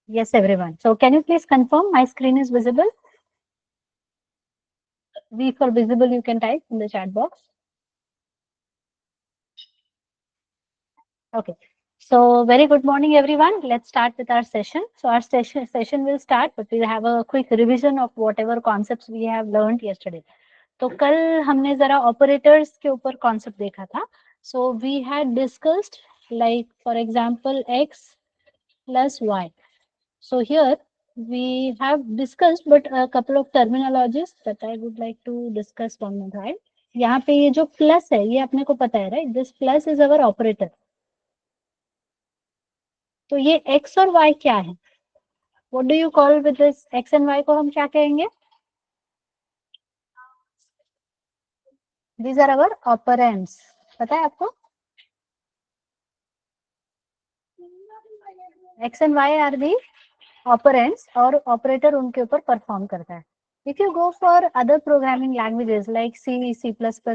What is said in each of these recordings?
Yes, everyone. So can you please confirm my screen is visible? V for visible, you can type in the chat box. Okay. So very good morning, everyone. Let's start with our session. So our session will start, but we'll have a quick revision of whatever concepts we have learned yesterday. तो कल हमने जरा operators के ऊपर concept देखा था. So we had discussed like for example x plus y. So here we have discussed, but a couple of terminologies that I would like to discuss one more time. यहाँ पे ये जो plus है ये अपने को पता है, right? This plus is our operator. तो ये x और y क्या है? What do you call with this x and y को हम क्या कहेंगे? These are our operands. पता है आपको? x and y are the operands और ऑपरेटर उनके ऊपर परफॉर्म करता है. If you go for other programming languages like C, C++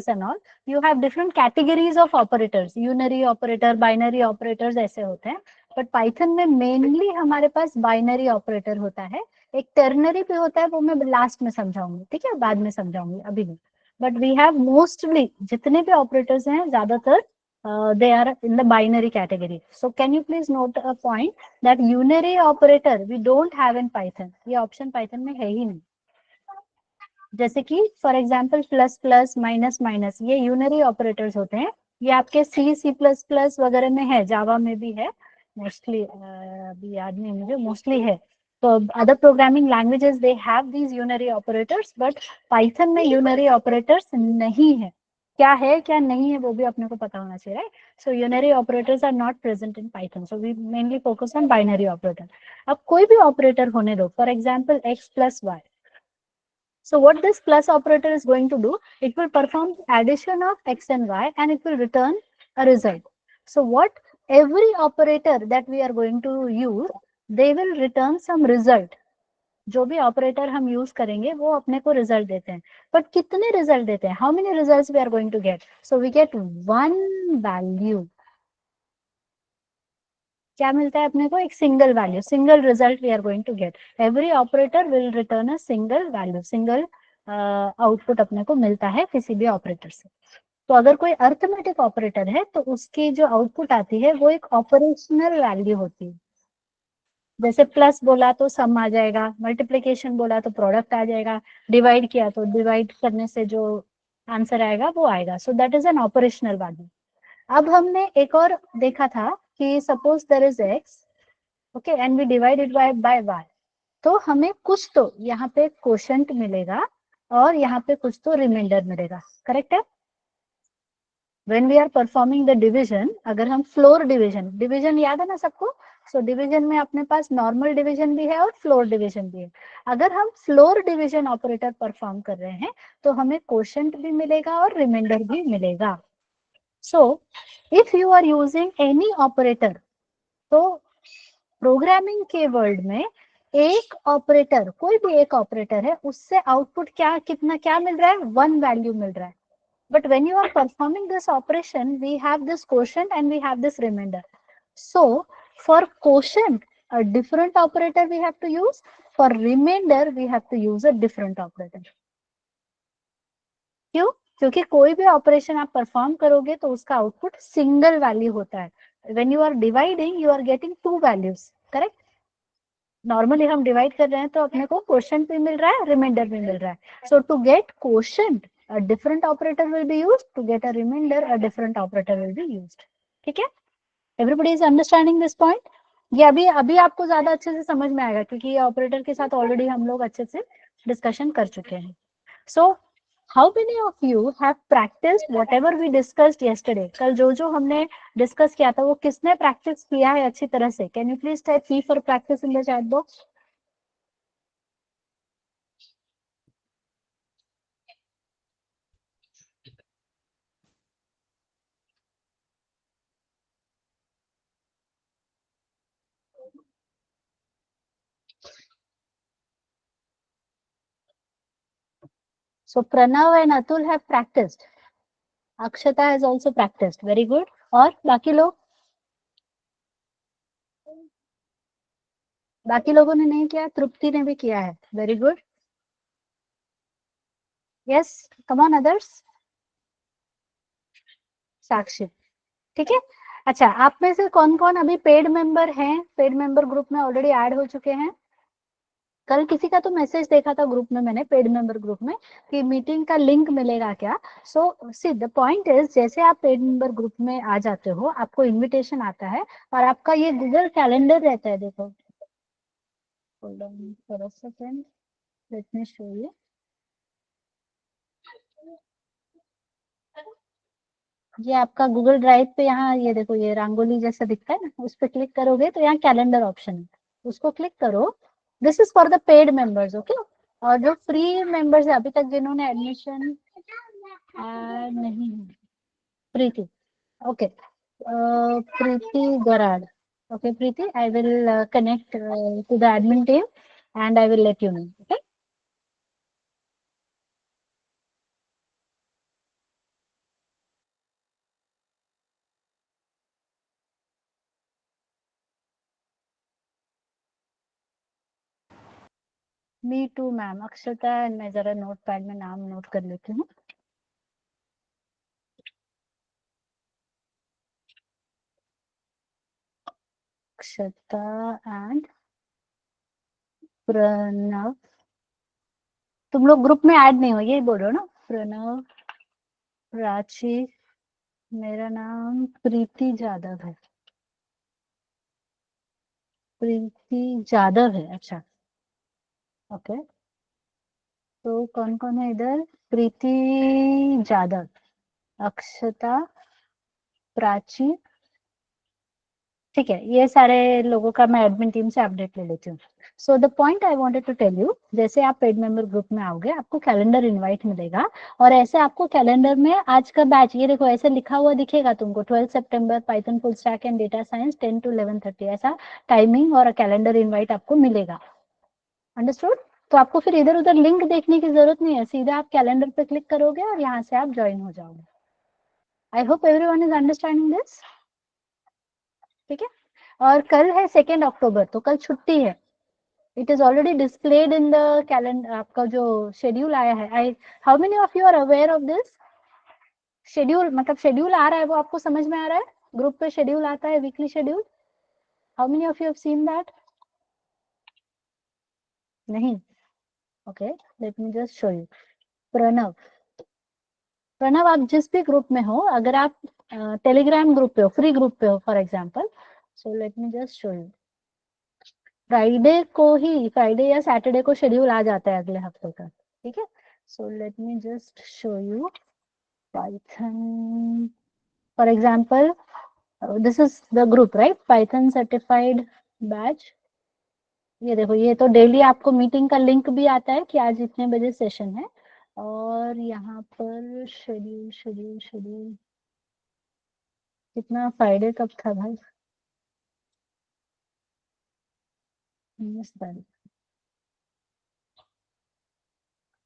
and all, you have different categories of operators. Unary operator, binary operators ऐसे होते हैं. But Python में mainly हमारे पास binary operator होता है. एक ternary भी होता है, वो मैं लास्ट में समझाऊंगी. ठीक है, बाद में समझाऊंगी, अभी नहीं. But we have mostly जितने भी operators हैं ज्यादातर they are in the binary category. So can you please note a point that unary operator we don't have in Python. ये option Python में है ही नहीं. जैसे कि for example plus plus minus minus ये यूनरी ऑपरेटर्स होते हैं. ये आपके सी सी प्लस प्लस वगैरह में है, जावा में भी है मोस्टली. अभी याद नहीं मुझे, मोस्टली है. तो other programming languages they have these unary operators, but Python में यूनरी ऑपरेटर्स नहीं है. क्या है क्या नहीं है वो भी अपने को पता होना चाहिए, right? So unary operators are not present in Python. So we mainly focus on binary operator. अब कोई भी ऑपरेटर होने दो, for example X plus Y. So what this plus operator is going to do, it will perform addition of x and y and it will return a result. So what every operator that we are going to use, they will return some result. जो भी operator हम use करेंगे वो अपने को result देते हैं. But कितने रिजल्ट देते हैं? How many results we are going to get? So we get one value. क्या मिलता है अपने को? एक single value, single result we are going to get. Every operator will return a single value, single output अपने को मिलता है किसी भी ऑपरेटर से. तो अगर कोई अर्थमेटिक ऑपरेटर है तो उसकी जो आउटपुट आती है वो एक ऑपरेशनल वैल्यू होती है. जैसे प्लस बोला तो सम आ जाएगा, मल्टीप्लीकेशन बोला तो प्रोडक्ट आ जाएगा, डिवाइड किया तो डिवाइड करने से जो आंसर आएगा वो आएगा. So that is an operational value. अब हमने एक और देखा था कि suppose there is X, okay, and we divide it by Y. तो हमें कुछ तो यहाँ पे क्वोशंट मिलेगा और यहाँ पे कुछ तो रिमाइंडर मिलेगा. करेक्ट है? When we are performing the division, अगर हम फ्लोर डिवीजन, डिवीजन याद है ना सबको? सो डिवीजन में अपने पास नॉर्मल डिवीजन भी है और फ्लोर डिवीजन भी है. अगर हम फ्लोर डिवीजन ऑपरेटर परफॉर्म कर रहे हैं तो हमें क्वोशंट भी मिलेगा और रिमाइंडर भी मिलेगा. So if you are using any operator, तो प्रोग्रामिंग के वर्ल्ड में एक ऑपरेटर, कोई भी एक ऑपरेटर है, उससे आउटपुट क्या कितना क्या मिल रहा है? वन वैल्यू मिल रहा है. But when you are performing this operation, we have this quotient and we have this remainder. So for quotient, a different operator we have to use. For remainder, we have to use a different operator. क्यों? क्योंकि कोई भी operation आप perform करोगे तो उसका output single value होता है. When you are dividing, you are getting two values. Correct? Normally हम डिवाइड कर रहे हैं तो अपने को क्वोशंट भी मिल रहा है, रिमाइंडर भी मिल रहा है. So to get quotient a different operator will be used, to get a remainder a different operator will be used. ठीक है? Everybody is understanding this point? ये अभी अभी आपको ज्यादा अच्छे से समझ में आएगा क्योंकि ये ऑपरेटर के साथ ऑलरेडी हम लोग अच्छे से डिस्कशन कर चुके हैं. So how many of you have practised whatever we discussed yesterday? कल जो जो हमने डिस्कस किया था वो किसने प्रैक्टिस किया है अच्छी तरह से? Can you please type P for practice in the chat box. So Pranav and Atul have practiced. Akshata has also practiced. Very good. और बाकी लोग? बाकी लोगों ने नहीं किया, तृप्ति ने भी किया है, very good. Yes, come on others. Sakshi, ठीक है। अच्छा, आप में से कौन कौन अभी पेड मेंबर हैं, पेड मेंबर ग्रुप में ऑलरेडी ऐड हो चुके हैं? कल किसी का तो मैसेज देखा था ग्रुप में मैंने, पेड मेंबर ग्रुप में, कि मीटिंग का लिंक मिलेगा क्या? सो सी द पॉइंट इज, जैसे आप पेड मेंबर ग्रुप में आ जाते हो, आपको इनविटेशन आता है और आपका ये गूगल कैलेंडर रहता है, देखो, hold on for a second, let me show you. ये आपका गूगल ड्राइव पे, यहाँ ये देखो, ये रंगोली जैसा दिखता है ना, उस पर क्लिक करोगे तो यहाँ कैलेंडर ऑप्शन है, उसको क्लिक करो। This is for the paid members, okay. और जो फ्री मेंबर्स है, अभी तक जिन्होंने एडमिशन ऐड नहीं है, Preeti, okay, Preeti Garad, okay Preeti, I will connect to the admin team and I will let you know, okay? Me too ma'am, Akshata, मैं जरा नोट पैड में नाम नोट कर लेती हूँ। अक्षता एंड प्रणव, तुम लोग ग्रुप में ऐड नहीं हो, यही बोल रहे हो ना? प्रणव, प्राची, मेरा नाम प्रीति जादव है, प्रीति जादव है, अच्छा, ओके। तो कौन कौन है इधर? प्रीति जादव, अक्षता, प्राची, ठीक है, ये सारे लोगों का मैं एडमिन टीम से अपडेट ले लेती हूँ। So the point I wanted to tell you, जैसे आप पेड मेंबर ग्रुप में आओगे, आपको कैलेंडर इनवाइट मिलेगा, और ऐसे आपको कैलेंडर में आज का बैच, ये देखो ऐसे लिखा हुआ दिखेगा तुमको, 12 सितंबर Python full stack and data science 10 to 11:30, ऐसा टाइमिंग और कैलेंडर इन्वाइट आपको मिलेगा, अंडरस्टूड? तो आपको फिर इधर उधर लिंक देखने की जरूरत नहीं है, सीधा आप कैलेंडर पे क्लिक करोगे और यहाँ से आप ज्वाइन हो जाओगे। I hope everyone is understanding this, ठीक है। और कल है 2 अक्टूबर, तो कल छुट्टी है। It is already displayed in the calendar, आपका जो शेड्यूल आया है, I, how many of you are aware of this schedule? मतलब शेड्यूल आ रहा है, वो आपको समझ में आ रहा है? ग्रुप पे शेड्यूल आता है, weekly schedule, how many of you have seen that? नहीं, okay, let me just show you. Pranav, Pranav, आप जिस भी ग्रुप में हो, अगर आप टेलीग्राम ग्रुप पे हो, फ्री ग्रुप पे हो for example, so let me just show you, Friday को ही, फ्राइडे या सैटरडे को शेड्यूल आ जाता है अगले हफ्ते का, ठीक है। सो let me just show you Python, for example, this is the group, right? Python certified batch, ये देखो, ये तो डेली आपको मीटिंग का लिंक भी आता है कि आज इतने बजे सेशन है, और यहाँ पर शेड्यूल शेड्यूल शेड्यूल, कितना, फ्राइडे कब था भाई? 19 तारीख,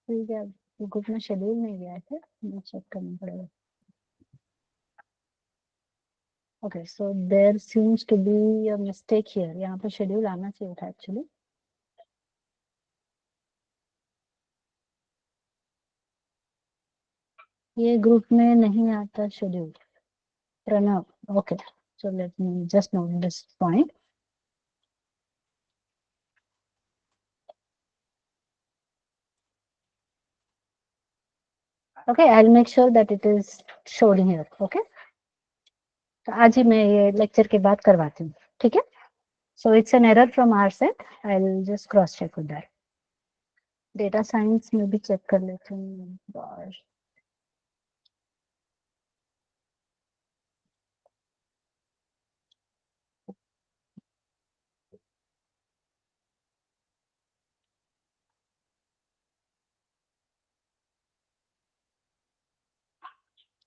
ठीक है, ग्रुप में शेड्यूल नहीं गया थे, मैं चेक करना पड़ेगा। Okay, so there seems to be a mistake here, यहाँ पर शेड्यूल आना चाहिए था एक्चुअली। ये ग्रुप में नहीं आता schedule, Pranav, okay, so let me just note this point. Okay, I will make sure that it is shown here, okay. तो आज ही मैं ये लेक्चर के बाद करवाती हूँ, ठीक है। So it's an error from our side, I will just cross check with that. Data science में भी चेक कर लेती हूँ।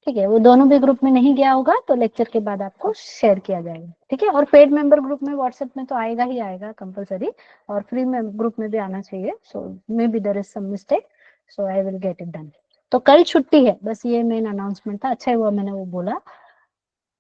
ठीक है, वो दोनों भी ग्रुप में नहीं गया होगा तो लेक्चर के बाद आपको शेयर किया जाएगा, ठीक है। और पेड मेंबर ग्रुप में व्हाट्सएप में तो आएगा ही आएगा कंपलसरी, और फ्री में ग्रुप में भी आना चाहिए। So maybe there is some mistake, so I will get it done. तो कल छुट्टी है, बस ये मेन अनाउंसमेंट था, अच्छा हुआ मैंने वो बोला।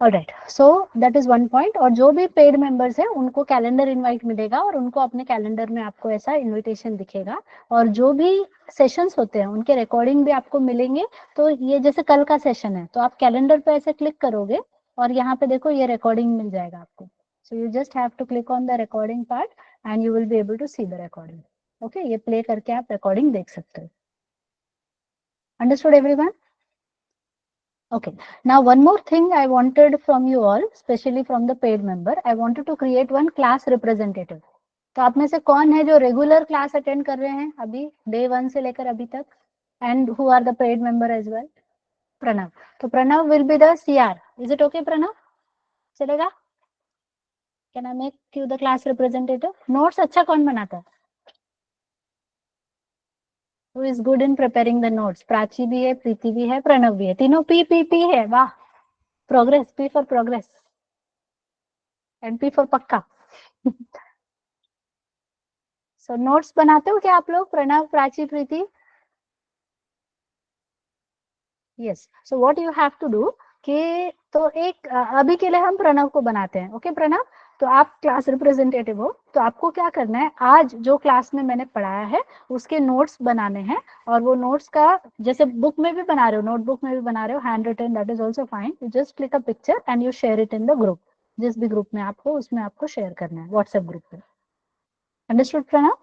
Alright, so that is one point. और जो भी पेड मेंबर्स है उनको कैलेंडर इनवाइट मिलेगा और उनको अपने कैलेंडर में आपको ऐसा इनविटेशन दिखेगा। और जो भी सेशंस होते हैं उनके रिकॉर्डिंग भी आपको मिलेंगे। तो ये जैसे कल का सेशन है तो आप कैलेंडर पे ऐसे क्लिक करोगे और यहाँ पे देखो ये रिकॉर्डिंग मिल जाएगा आपको। So you just have to click on the recording part and you will be able to see the recording. Okay, ये प्ले करके आप रिकॉर्डिंग देख सकते हो। Understood everyone? Okay, now one more thing I wanted from you all, especially from the paid member, I wanted to create one class representative. तो आप में से कौन है जो रेगुलर क्लास अटेंड कर रहे हैं अभी डे 1 से लेकर अभी तक, and who are the paid member as well? Pranav. तो Pranav will be the CR. Is it okay Pranav? चलेगा? Can I make you the class representative? Notes अच्छा कौन बनाता है? Who is good in preparing the notes? Prachi भी है, प्रीति भी है, प्रणव भी है, तीनों पी है। वाह, progress, P for progress and P for पक्का। सो नोट्स बनाते हो क्या आप लोग, Pranav, Prachi, Preeti? Yes. So what you have to do कि तो एक अभी के लिए हम प्रणव को बनाते हैं। ओके प्रणव, तो आप क्लास रिप्रेजेंटेटिव हो, तो आपको क्या करना है, आज जो क्लास में मैंने पढ़ाया है उसके नोट्स बनाने हैं। और वो नोट्स का जैसे बुक में भी बना रहे हो, नोटबुक में भी बना रहे हो, handwritten, that is also fine. You just click a picture and you share it in the group. जिस भी ग्रुप में आपको उसमें आपको शेयर करना है, व्हाट्सएप ग्रुप पे। अंडरस्टूड प्रणव?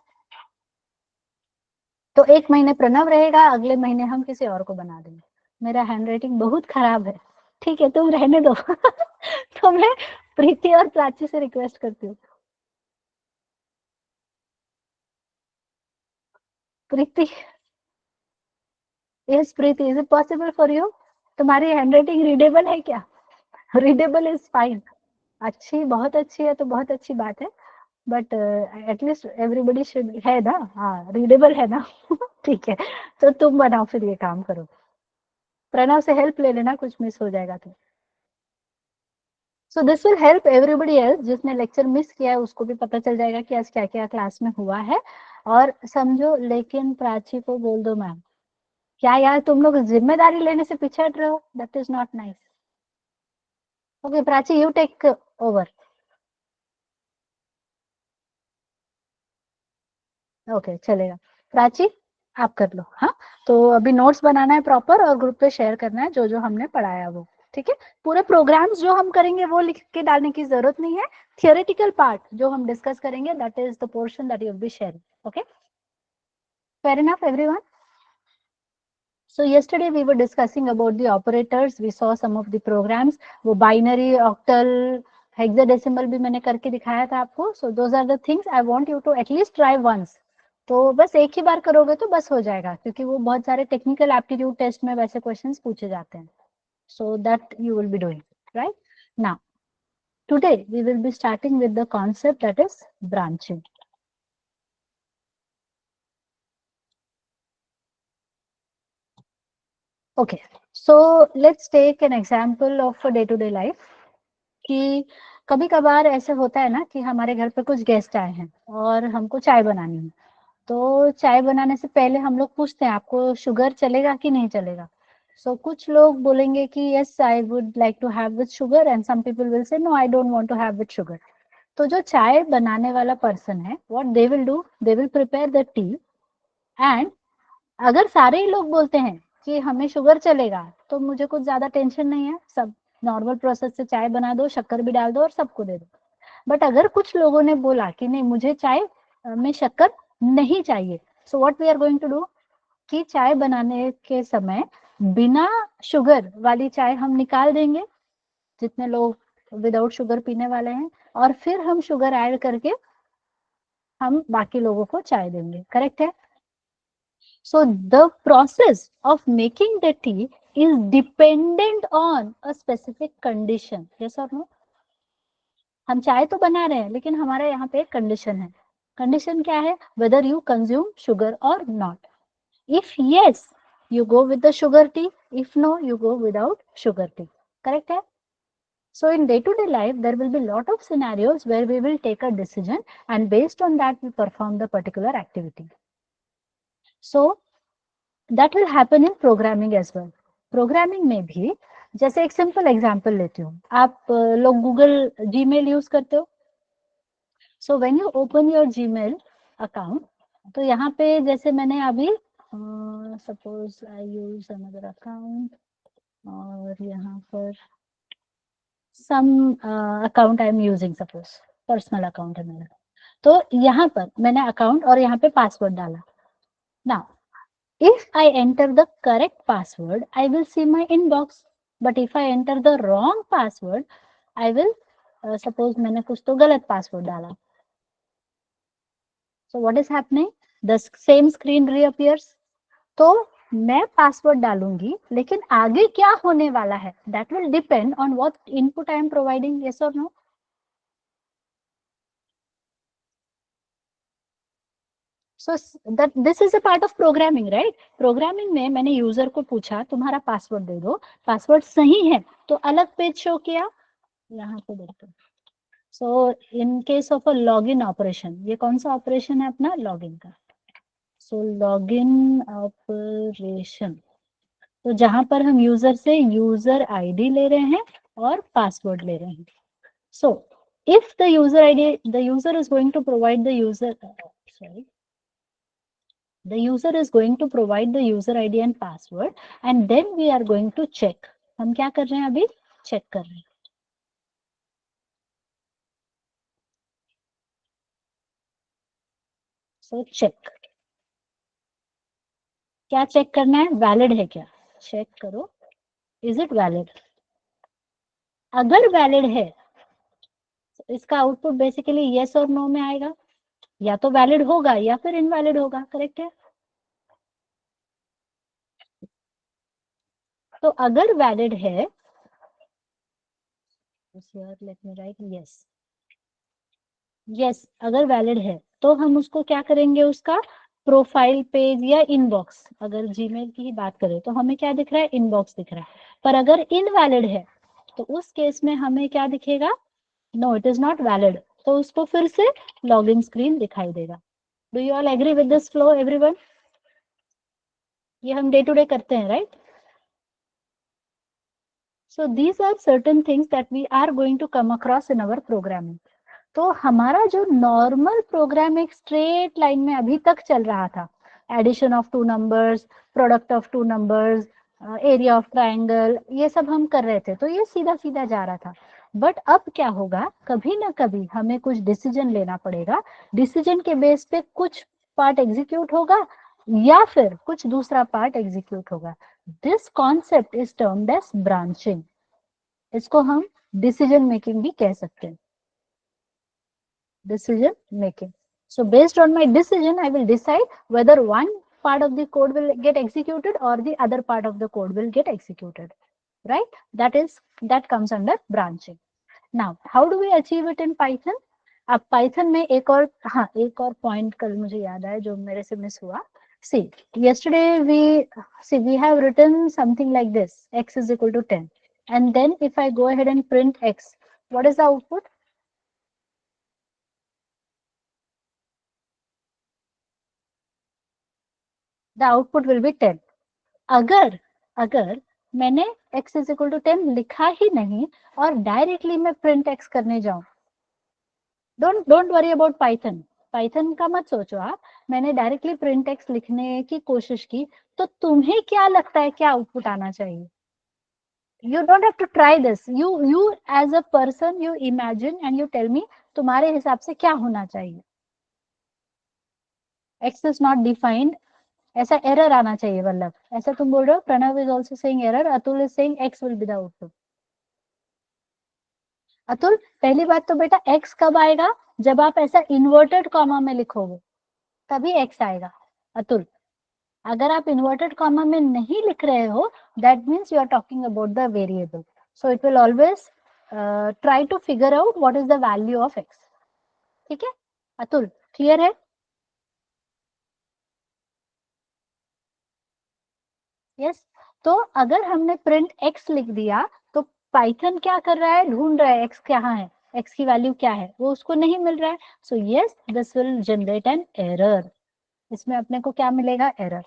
तो एक महीने प्रणव रहेगा, अगले महीने हम किसी और को बना देंगे। मेरा हैंड राइटिंग बहुत खराब है, ठीक है, तुम रहने दो। तो मैं प्रीति और प्राची से रिक्वेस्ट करती हूँ। Preeti, yes Preeti, is it possible for you? तुम्हारी हैंड राइटिंग रीडेबल है क्या? Readable is fine. अच्छी, बहुत अच्छी है तो बहुत अच्छी बात है, बट एटलीस्ट एवरीबडी शुड है ना, हाँ रीडेबल है ना। ठीक है, तो तुम बनाओ फिर, ये काम करो। प्रणव से हेल्प ले लेना, कुछ मिस हो जाएगा तो। So this will help everybody else, जिसने लेक्चर मिस किया है उसको भी पता चल जाएगा कि आज क्या क्या क्लास में हुआ है। और समझो, लेकिन प्राची को बोल दो मैम। क्या यार, तुम लोग जिम्मेदारी लेने से पीछे हट रहे हो, that is not nice. Okay Prachi, you take over. Okay चलेगा, प्राची आप कर लो। हाँ, तो अभी नोट्स बनाना है प्रॉपर और ग्रुप पे शेयर करना है जो जो हमने पढ़ाया वो, ठीक है। पूरे प्रोग्राम्स जो हम करेंगे वो लिख के डालने की जरूरत नहीं है। थियोरेटिकल पार्ट जो हम डिस्कस करेंगे, that is the portion that you will be sharing. Okay, fair enough everyone? So yesterday we were discussing about the operators, we saw some of the programs, वो binary, octal, hexadecimal भी मैंने करके दिखाया था आपको। So those are the things I want you to at least try once. तो बस एक ही बार करोगे तो बस हो जाएगा, क्योंकि वो बहुत सारे टेक्निकल एप्टीट्यूड टेस्ट में वैसे क्वेश्चंस पूछे जाते हैं। So that you will be doing, right? Now, today we will be starting with the concept that is branching. Okay, so let's take an example of a day-to-day life. कि कभी कभार ऐसे होता है ना कि हमारे घर पे कुछ गेस्ट आए हैं और हमको चाय बनानी है। तो चाय बनाने से पहले हम लोग पूछते हैं, आपको शुगर चलेगा कि नहीं चलेगा? सो कुछ लोग बोलेंगे कि yes I would like to have with sugar, and some people will say no I don't want to have with sugar. तो जो चाय बनाने वाला पर्सन है, what they will do, they will prepare the tea. And अगर सारे ही लोग बोलते हैं कि हमें शुगर चलेगा, तो मुझे कुछ ज्यादा टेंशन नहीं है, सब नॉर्मल प्रोसेस से चाय बना दो, शक्कर भी डाल दो और सबको दे दो। बट अगर कुछ लोगों ने बोला कि नहीं, मुझे चाय में शक्कर नहीं चाहिए, so what we are going to do कि चाय बनाने के समय बिना शुगर वाली चाय हम निकाल देंगे, जितने लोग विदाउट शुगर पीने वाले हैं, और फिर हम शुगर ऐड करके हम बाकी लोगों को चाय देंगे। करेक्ट है? So the process of making the tea is dependent on a specific condition. Yes or no? हम चाय तो बना रहे हैं, लेकिन हमारे यहाँ पे एक कंडीशन है। कंडीशन क्या है? Whether you consume sugar or not. If yes, you go with the sugar tea. If no, you go without sugar tea. Correct है? So in day-to-day life, there will be lot of scenarios where we will take a decision, and based on that, we perform the particular activity. So that will happen in programming as well. Programming में भी जैसे एक simple example लेती हूँ, आप लोग Google Gmail use करते हो। So when you open your Gmail account, तो यहाँ पे जैसे मैंने अभी suppose I use another account, और यहाँ पर some account I am using, suppose personal account है मेरा। तो यहाँ पर मैंने अकाउंट और यहाँ पे पासवर्ड डाला। Now if I enter the correct password, I will see my inbox. But if I enter the wrong password, I will suppose मैंने कुछ तो गलत पासवर्ड डाला. So what is happening? The same screen reappears. तो मैं password डालूंगी, लेकिन आगे क्या होने वाला है, that will depend on what input I am providing. Yes or no? So that this is a part of programming, right? Programming में मैंने यूजर को पूछा तुम्हारा पासवर्ड दे दो, पासवर्ड सही है तो अलग पेज शो किया, यहाँ पे देखो। So in case of a login operation, ये कौन सा ऑपरेशन है अपना, लॉगिन का। सो लॉगिन ऑपरेशन, तो जहां पर हम यूजर से यूजर आईडी ले रहे हैं और पासवर्ड ले रहे हैं। So if the user ID, the user is going to provide the user, sorry, the user is going to provide the user ID and password, and then we are going to check. हम क्या कर रहे हैं अभी, check कर रहे हैं। So check, क्या चेक करना है, वैलिड है क्या, चेक करो, इज इट वैलिड। अगर वैलिड है तो इसका आउटपुट बेसिकली यस और नो में आएगा, या तो वैलिड होगा या फिर इनवैलिड होगा, करेक्ट है। तो अगर वैलिड है, let me right yes, yes अगर वैलिड है तो हम उसको क्या करेंगे, उसका प्रोफाइल पेज या इनबॉक्स, अगर जीमेल की ही बात करें तो हमें क्या दिख रहा है, इनबॉक्स दिख रहा है। पर अगर इनवैलिड है तो उस केस में हमें क्या दिखेगा, no it is not valid, तो उसको फिर से लॉगिन स्क्रीन दिखाई देगा। Do you all agree with this flow everyone? ये हम डे टू डे करते हैं, राइट? So these are certain things that we are going to come across in our programming. तो हमारा जो नॉर्मल प्रोग्राम एक स्ट्रेट लाइन में अभी तक चल रहा था, addition of two numbers, product of two numbers, area of triangle, ये सब हम कर रहे थे, तो ये सीधा सीधा जा रहा था। बट अब क्या होगा, कभी ना कभी हमें कुछ डिसीजन लेना पड़ेगा, डिसीजन के बेस पे कुछ पार्ट एग्जीक्यूट होगा या फिर कुछ दूसरा पार्ट एग्जीक्यूट होगा। This concept is termed as branching. इसको हम डिसीजन मेकिंग भी कह सकते हैं, decision making. So based on my decision, I will decide whether one part of the code will get executed or the other part of the code will get executed, right? That comes under branching. Now how do we achieve it in Python? अब Python में एक और, हाँ एक और point कल मुझे याद आया जो मेरे से मिस हुआ। See, yesterday we have written something like this, x is equal to 10, and then if I go ahead and print x, what is the output? The output will be 10. अगर अगर मैंने x इज इक्वल टू 10 लिखा ही नहीं और directly मैं print x करने जाऊं, don't worry about Python, Python का मत सोचो आप, मैंने डायरेक्टली प्रिंट x लिखने की कोशिश की, तो तुम्हें क्या लगता है क्या आउटपुट आना चाहिए? You don't have to try this, you as a person you imagine and you tell me तुम्हारे हिसाब से क्या होना चाहिए। x इज नॉट डिफाइंड, ऐसा एरर आना चाहिए, मतलब ऐसा तुम बोल रहे हो, Pranav is also saying error, Atul is saying x will be the output. Atul पहली बात तो बेटा x कब आएगा, जब आप ऐसा इन्वर्टेड कॉमा में लिखोगे तभी x आएगा। अतुल अगर आप इन्वर्टेड कॉमा में नहीं लिख रहे हो, that means you are talking about the variable, so it will always try to figure out what is the value of x। ठीक है अतुल, क्लियर है? यस। तो अगर हमने प्रिंट x लिख दिया तो पाइथन क्या कर रहा है, ढूंढ रहा है x कहाँ है, x की वैल्यू क्या है, वो उसको नहीं मिल रहा है। So yes this will generate an error, इसमें अपने को क्या मिलेगा, error.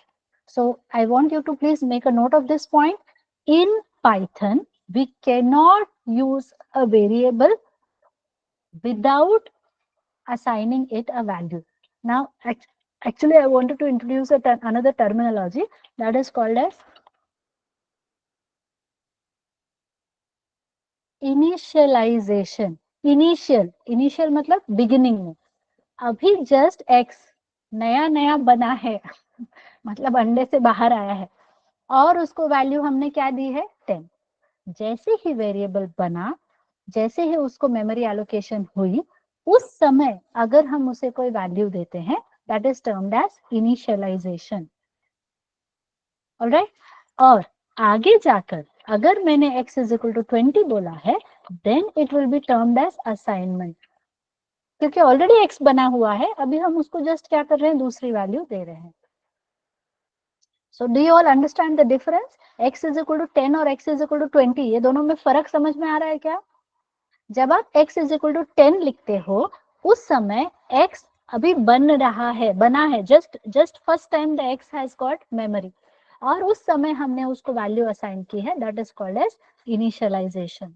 So I want you to please make a note of this point, in Python we cannot use a variable without assigning it a value. Now, actually, I wanted to introduce another terminology that is called as initialization. Initial मतलब beginning में. अभी just x नया नया बना है मतलब अंडे से बाहर आया है और उसको वैल्यू हमने क्या दी है 10. जैसे ही वेरिएबल बना, जैसे ही उसको मेमोरी एलोकेशन हुई, उस समय अगर हम उसे कोई वैल्यू देते हैं, that is termed as initialization. Alright. और आगे जाकर अगर मैंने x इज इक्वल टू 20 बोला है, then it will be termed as assignment. क्योंकि ऑलरेडी x बना हुआ है, अभी हम उसको जस्ट क्या कर रहे हैं, दूसरी वैल्यू दे रहे हैं. So do you all understand the difference? x is equal to 10 और x इज इक्वल टू 20, ये दोनों में फर्क समझ में आ रहा है क्या? जब आप x इज इक्वल टू 10 लिखते हो, उस समय x अभी बन रहा है, बना है, just first time the x has got memory, और उस समय हमने उसको वैल्यू असाइन की है, that is called as initialization.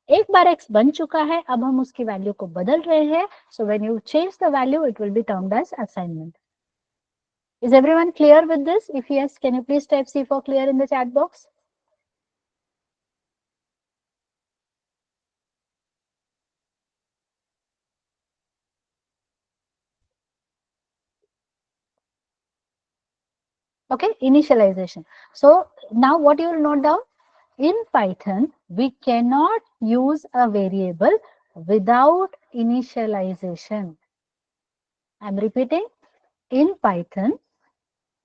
एक बार x बन चुका है, अब हम उसकी वैल्यू को बदल रहे हैं. So when you change the value, it will be termed as assignment. Is everyone clear with this? If yes, can you please type C for clear in the chat box? Okay, initialization. So now what you will note down? In Python, we cannot use a variable without initialization. I'm repeating. In Python,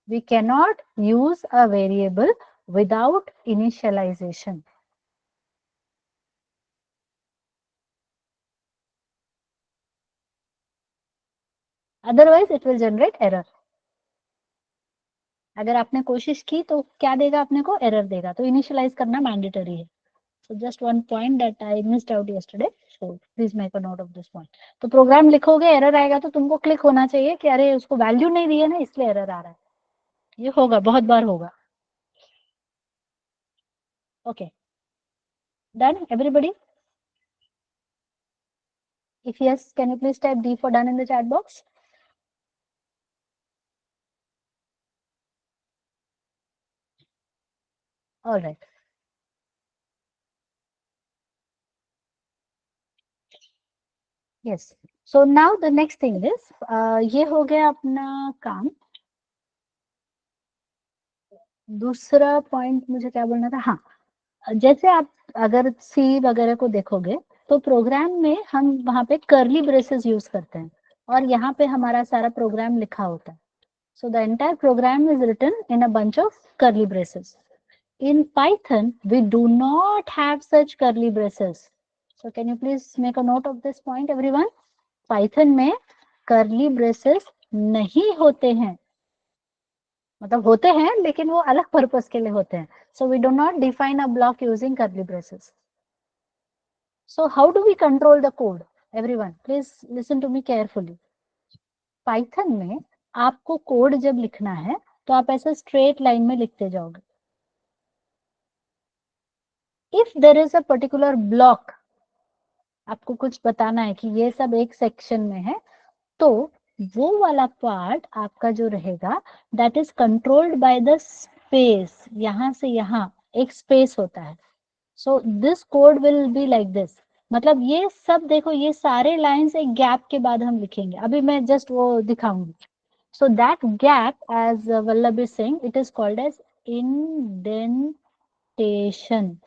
we cannot use a variable without initialization. Otherwise, it will generate error. अगर आपने कोशिश की तो क्या देगा अपने को? Error देगा. तो इनिशियलाइज करना मैंडेटरी है. So just one point that I missed out yesterday. So please make a note of this point. तो प्रोग्राम लिखोगे, एरर आएगा तो तुमको क्लिक होना चाहिए कि अरे उसको वैल्यू नहीं दी है ना, इसलिए एरर आ रहा है. ये होगा, बहुत बार होगा. Okay, done everybody? If yes, can you please type D for done in the chat box? All right. Yes. So now the next thing is, ये हो गया अपना काम. दूसरा पॉइंट मुझे क्या बोलना था? हाँ, जैसे आप अगर सी वगैरह को देखोगे तो प्रोग्राम में हम वहां पे कर्ली ब्रेसेस यूज करते हैं और यहाँ पे हमारा सारा प्रोग्राम लिखा होता है. So the entire program is written in a bunch of curly braces. In Python we do not have such curly braces. So can you please make a note of this point everyone? Python में curly braces नहीं होते हैं. मतलब होते हैं लेकिन वो अलग पर्पस के लिए होते हैं. So we do not define a block using curly braces. So how do we control the code? Everyone, please listen to me carefully. Python में आपको कोड जब लिखना है तो आप ऐसा स्ट्रेट लाइन में लिखते जाओगे. If there is a particular block, आपको कुछ बताना है कि ये सब एक सेक्शन में है, तो वो वाला पार्ट आपका जो रहेगा, that is controlled by the space. यहाँ से यहाँ एक स्पेस होता है. So this code will be like this. मतलब ये सब देखो, ये सारे लाइंस एक गैप के बाद हम लिखेंगे. अभी मैं जस्ट वो दिखाऊंगी. So that gap, as Vallabh is saying, it is called as indentation.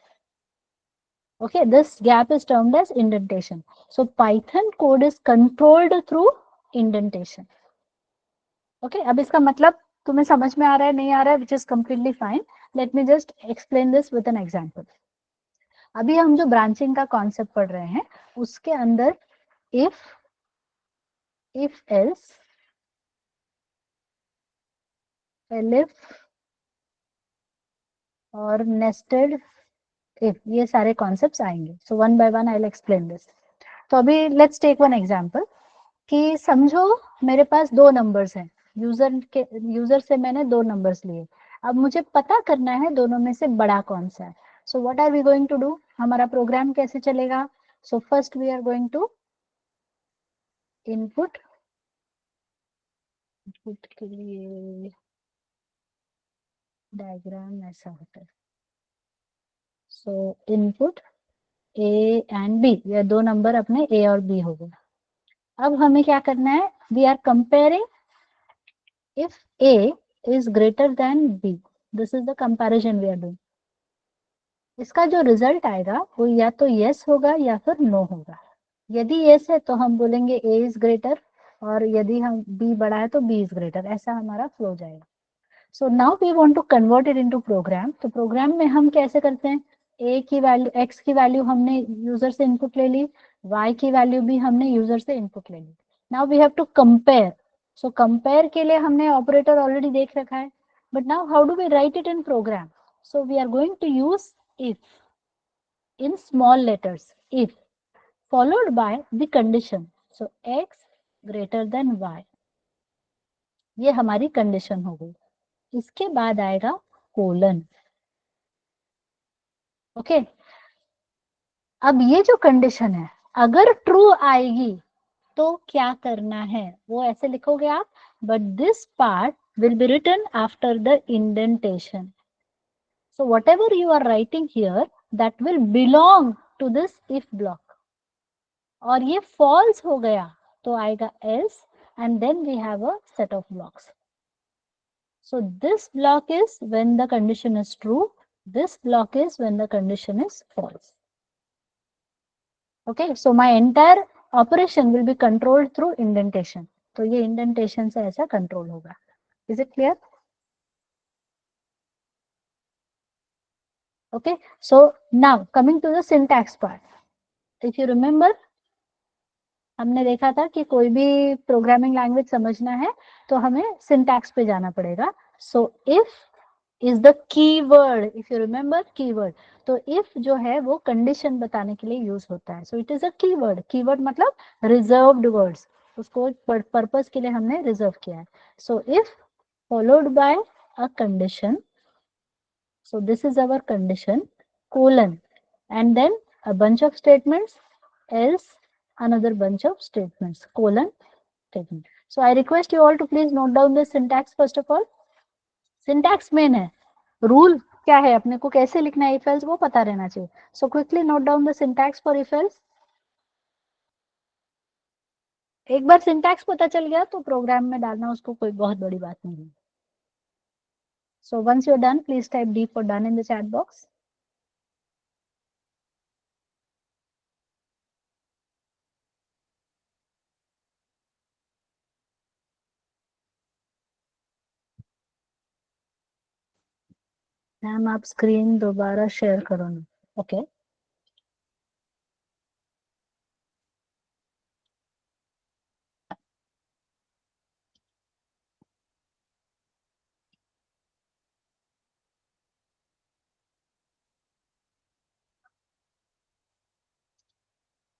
Okay, this gap is termed as indentation. So Python code is controlled through indentation. Okay, अब इसका मतलब तुम्हें समझ में आ रहा है, नहीं आ रहा है, which is completely fine. Let me just explain this with an example. अभी हम जो ब्रांचिंग का कॉन्सेप्ट पढ़ रहे हैं उसके अंदर if else, elif और nested if, ये सारे कॉन्सेप्ट्स आएंगे. So one by one I will explain this. तो अभी लेट्स टेक वन एग्जांपल कि समझो मेरे पास दो नंबर्स हैं. यूजर से मैंने दो नंबर्स लिए. अब मुझे पता करना है दोनों में से बड़ा कौन सा है. So what are we going to do, हमारा प्रोग्राम कैसे चलेगा? So first we are going to input, input के लिए डायग्राम ऐसा होता है। So input A and B, ये दो नंबर अपने ए और बी हो गए। अब हमें क्या करना है, we are comparing if A is greater than B, this is the comparison we are doing. इसका जो रिजल्ट आएगा वो या तो यस होगा या फिर नो होगा। यदि यस है तो हम बोलेंगे ए इज ग्रेटर, और यदि हम बी बड़ा है तो बी इज ग्रेटर, ऐसा हमारा फ्लो जाएगा। So now we want to convert it into program. तो प्रोग्राम में हम कैसे करते हैं, ए की वैल्यू, एक्स की वैल्यू हमने यूजर से इनपुट ले ली, वाई की वैल्यू भी हमने यूजर से इनपुट ले ली। Now we have to compare. So compare के लिए हमने ऑपरेटर ऑलरेडी देख रखा है, but now how do we write it in program? So we are going to use if in small letters, if followed by the condition, so x greater than y, ये हमारी condition हो गई। इसके बाद आएगा कोलन। ओके, अब ये जो कंडीशन है अगर ट्रू आएगी तो क्या करना है, वो ऐसे लिखोगे आप, but this part will be written after the indentation. So whatever you are writing here that will belong to this if block, और ये फॉल्स हो गया तो आएगा else, and then we have a set of blocks. So this block is when the condition is true, this block is when the condition is false. Okay, so my entire operation will be controlled through indentation. तो ये indentation से ऐसा control होगा. Is it clear? Okay, so now coming to the syntax part. If you remember, हमने देखा था कि कोई भी प्रोग्रामिंग लैंग्वेज समझना है तो हमें सिंटैक्स पे जाना पड़ेगा। So if is the keyword, if you remember keyword, तो इफ जो है वो कंडीशन बताने के लिए यूज होता है। So it is a keyword, keyword मतलब रिजर्व्ड वर्ड्स, उसको पर्पस के लिए हमने रिजर्व किया है। So if followed by a condition, so this is our condition, colon, and then a bunch of statements, else another bunch of statements, colon statement. So I request you all to please note down the syntax first of all. Syntax main है, rule क्या है, अपने को कैसे लिखना है if else वो पता रहना चाहिए। So quickly note down the syntax for if else. एक बार syntax पता चल गया तो प्रोग्राम में डालना उसको कोई बहुत बड़ी बात नहीं है। So once you're done, please type D for done in the chat box. Ma'am आप स्क्रीन दोबारा शेयर करो ना। Okay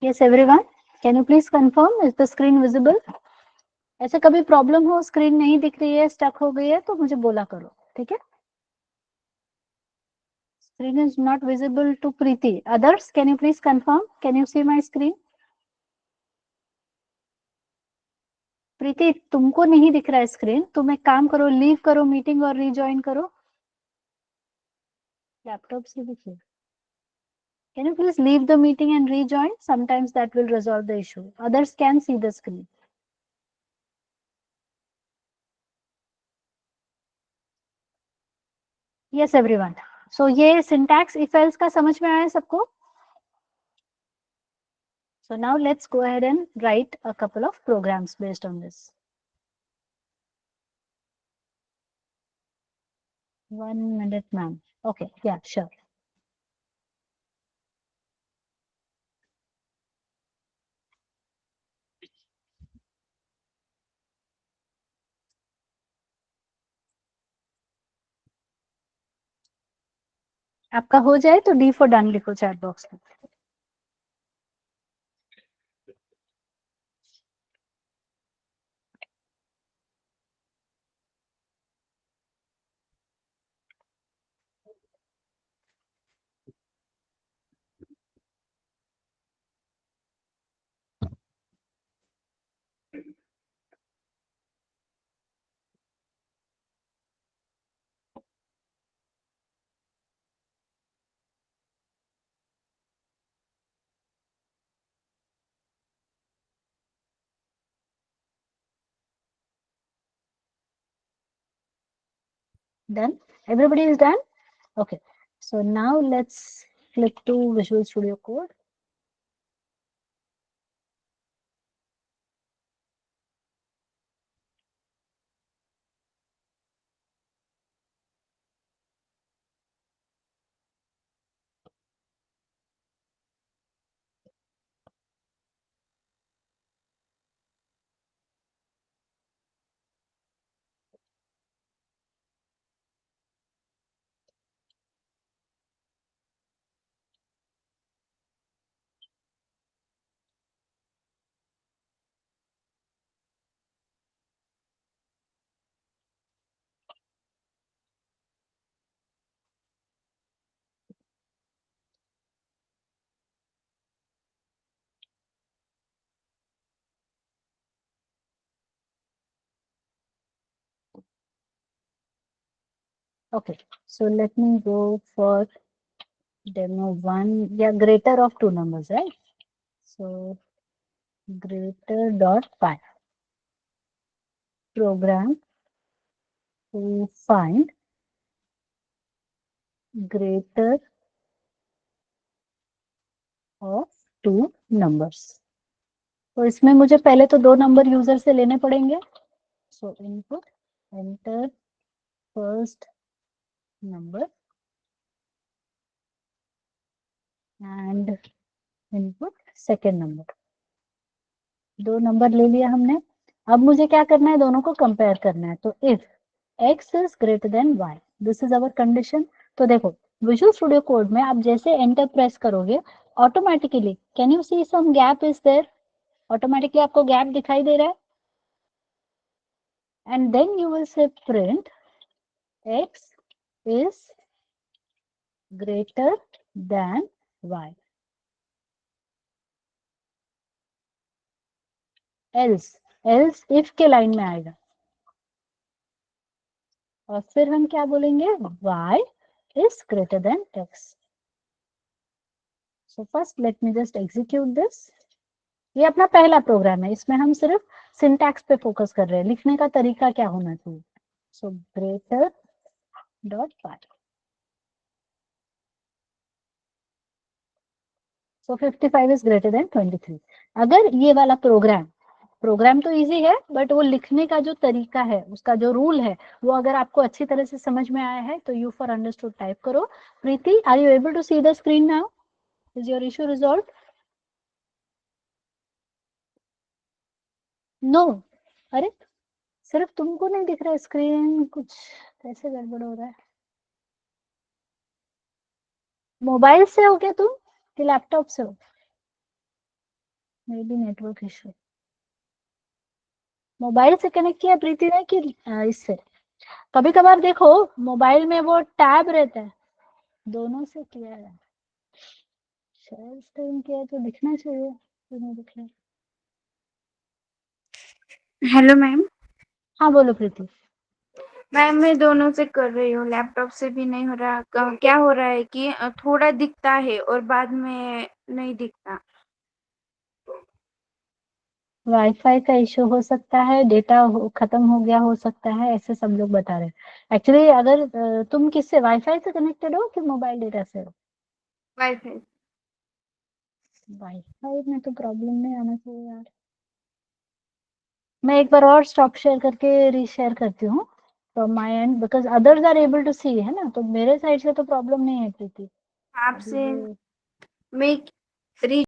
Yes everyone, can you please confirm is the screen visible? ऐसे कभी प्रॉब्लम हो, स्क्रीन नहीं दिख रही है, स्टक हो गई है तो मुझे बोला करो, ठीक है? Screen is not visible to Preeti. Others, can you please confirm? Can you see my screen? प्रीति तुमको नहीं दिख रहा है स्क्रीन, तुम एक काम करो, लीव करो मीटिंग और रीजॉइन करो। लैपटॉप से दिखिए। Can you please leave the meeting and rejoin? Sometimes that will resolve the issue. Others can see the screen. Yes everyone. So ये syntax if else का समझ में आया सबको? So now let's go ahead and write a couple of programs based on this. 1 minute, ma'am. Okay, yeah, sure. आपका हो जाए तो D for done लिखो चैट बॉक्स में। Done? Everybody is done? Okay. So now let's flip to Visual Studio Code. Okay. So let me go for demo 1. Yeah, greater of two numbers, right? So greater dot py program to find greater of two numbers. तो इसमें मुझे पहले तो दो number user से लेने पड़ेंगे. So input, enter first number and input second number. दो नंबर ले लिया हमने. अब मुझे क्या करना है, दोनों को कंपेयर करना है. तो if x is greater than y, this is our condition. तो देखो विजुअल स्टूडियो कोड में आप जैसे एंटर प्रेस करोगे, automatically can you see some gap is there, automatically आपको गैप दिखाई दे रहा है. And then you will say print x is greater than y. else if के लाइन में आएगा. और फिर हम क्या बोलेंगे, y is greater than x. So first let me just execute this. ये अपना पहला प्रोग्राम है, इसमें हम सिर्फ सिंटैक्स पे फोकस कर रहे हैं, लिखने का तरीका क्या होना चाहिए. So greater dot pi. So 55 is greater then 23. अगर ये वाला प्रोग्राम तो इजी है, बट वो लिखने का जो तरीका है, उसका जो रूल है, वो अगर आपको अच्छी तरह से समझ में आया है तो यू फॉर अंडरस्टूड टाइप करो. Preeti, are you able to see the screen now? Is your issue resolve? No. अरे सिर्फ तुमको नहीं दिख रहा है स्क्रीन, कुछ कैसे गड़बड़ हो रहा है. मोबाइल से हो क्या तुम कि लैपटॉप से हो? May be network issue. Mobile से कनेक्ट किया प्रीति ने कि इससे? कभी कभार देखो मोबाइल में वो टैब रहता है, दोनों से किया है. शेयर स्क्रीन किया तो दिखना चाहिए, तो नहीं दिख रहा. Hello ma'am. हाँ बोलो प्रीति. मैम मैं दोनों से कर रही हूँ, लैपटॉप से भी नहीं हो रहा. क्या हो रहा है कि थोड़ा दिखता है और बाद में नहीं दिखता. वाईफाई का इशू हो सकता है, डेटा खत्म हो गया हो सकता है, ऐसे सब लोग बता रहे हैं. एक्चुअली अगर तुम किससे वाईफाई से कनेक्टेड हो कि मोबाइल डेटा से हो? वाईफाई. वाईफाई में तो प्रॉब्लम नहीं आना चाहिए यार. मैं एक बार और स्टॉप शेयर करके रीशेयर करती हूँ from my end, because others are able to see, है ना. तो मेरे साइड से तो प्रॉब्लम नहीं है प्रीति. अभी आपसे ये मैं